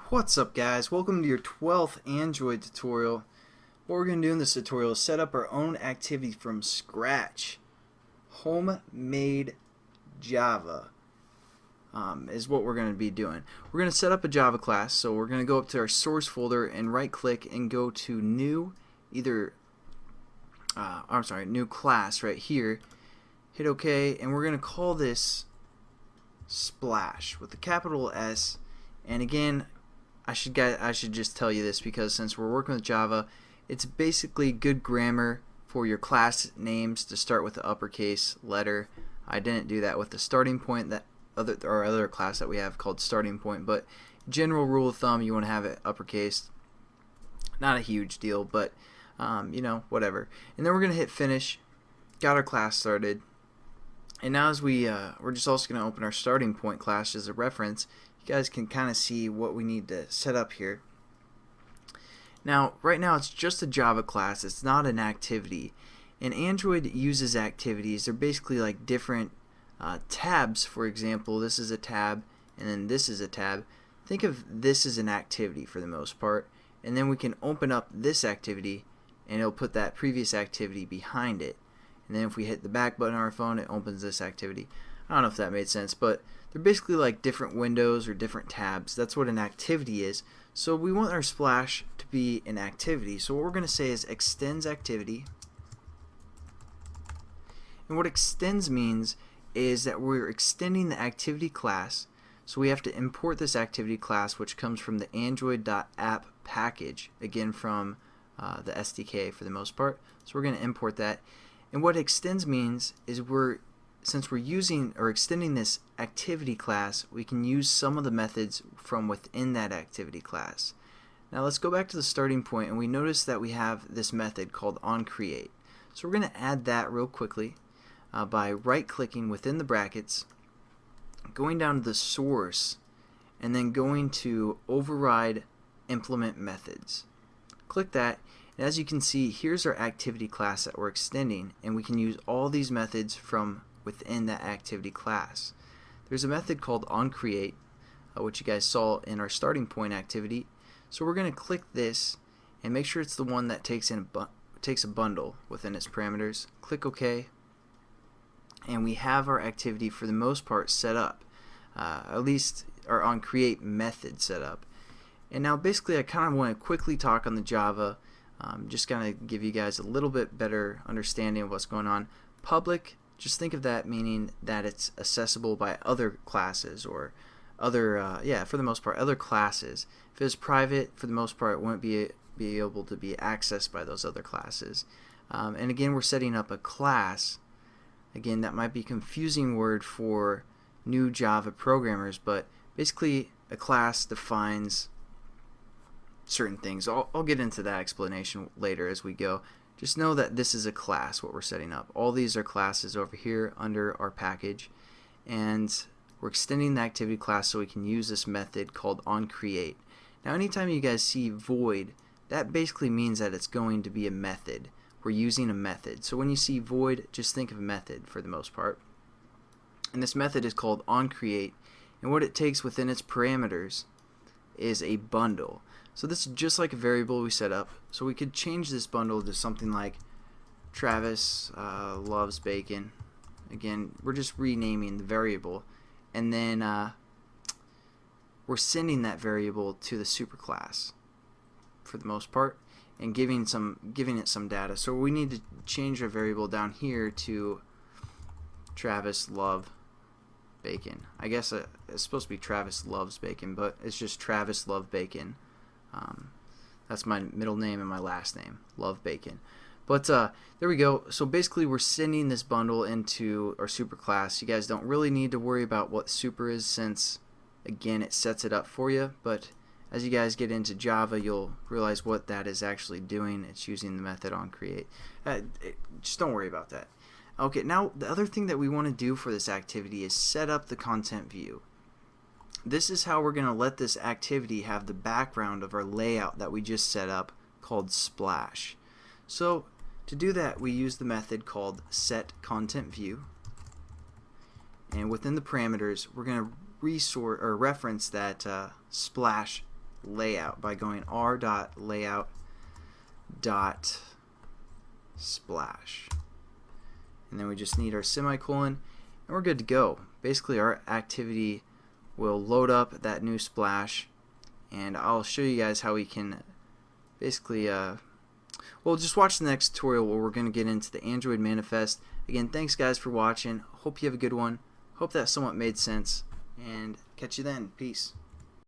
What's up, guys? Welcome to your 12th Android tutorial. What we're going to do in this tutorial is set up our own activity from scratch. Homemade Java is what we're going to be doing. We're going to set up a Java class, so we're going to go up to our source folder and right click and go to new, new class right here. Hit OK, and we're going to call this Splash with a capital S. And again, I should just tell you this because since we're working with Java, it's basically good grammar for your class names to start with the uppercase letter. I didn't do that with the starting point, that our other class that we have called starting point, but general rule of thumb, you want to have it uppercase. Not a huge deal, but you know, whatever. And then we're gonna hit finish. Got our class started. And now as we're just also going to open our starting point class as a reference. You guys can kind of see what we need to set up here. Now, right now it's just a Java class. It's not an activity. And Android uses activities. They're basically like different tabs. For example, this is a tab, and then this is a tab. Think of this as an activity for the most part. And then we can open up this activity, and it'll put that previous activity behind it. And then if we hit the back button on our phone, it opens this activity. I don't know if that made sense, but they're basically like different windows or different tabs. That's what an activity is. So we want our Splash to be an activity. So what we're going to say is extends activity. And what extends means is that we're extending the activity class. So we have to import this activity class, which comes from the android.app package, again from the SDK for the most part. So we're going to import that. And what extends means is since we're using or extending this activity class, we can use some of the methods from within that activity class. Now let's go back to the starting point, and we notice that we have this method called onCreate. So we're going to add that real quickly by right-clicking within the brackets, going down to the source, and then going to override implement methods. Click that. And as you can see, here's our activity class that we're extending, and we can use all these methods from within that activity class. There's a method called onCreate, which you guys saw in our starting point activity. So we're going to click this and make sure it's the one that takes a bundle within its parameters. Click OK, and we have our activity for the most part set up, at least our onCreate method set up. And now basically I kind of want to quickly talk on the Java. Just kind of give you guys a little bit better understanding of what's going on. Public, just think of that meaning that it's accessible by other classes or other, for the most part, other classes. If it's private, for the most part, it won't be able to be accessed by those other classes. And again, we're setting up a class. Again, that might be a confusing word for new Java programmers, but basically a class defines certain things. I'll get into that explanation later as we go. Just know that this is a class, what we're setting up. All these are classes over here under our package, and we're extending the activity class so we can use this method called onCreate. Now anytime you guys see void, that basically means that it's going to be a method. We're using a method. So when you see void, just think of a method for the most part. And this method is called onCreate, and what it takes within its parameters is a bundle. So this is just like a variable we set up. So we could change this bundle to something like Travis loves bacon. Again, we're just renaming the variable, and then we're sending that variable to the superclass for the most part, and giving it some data. So we need to change our variable down here to Travis love bacon. I guess it's supposed to be Travis loves bacon, but it's just Travis love bacon. That's my middle name and my last name, love bacon. But there we go. So basically we're sending this bundle into our superclass. You guys don't really need to worry about what super is, since again it sets it up for you, but as you guys get into Java, you'll realize what that is actually doing. It's using the method onCreate. Just don't worry about that. Okay, now the other thing that we want to do for this activity is set up the content view. This is how we're going to let this activity have the background of our layout that we just set up called Splash. So to do that, we use the method called SetContentView, and within the parameters we're going to reference that Splash layout by going r.layout.splash. And then we just need our semicolon, and we're good to go. Basically, our activity will load up that new splash, and I'll show you guys how we can basically well, just watch the next tutorial where we're going to get into the Android manifest. Again, thanks guys for watching. Hope you have a good one. Hope that somewhat made sense, and catch you then. Peace.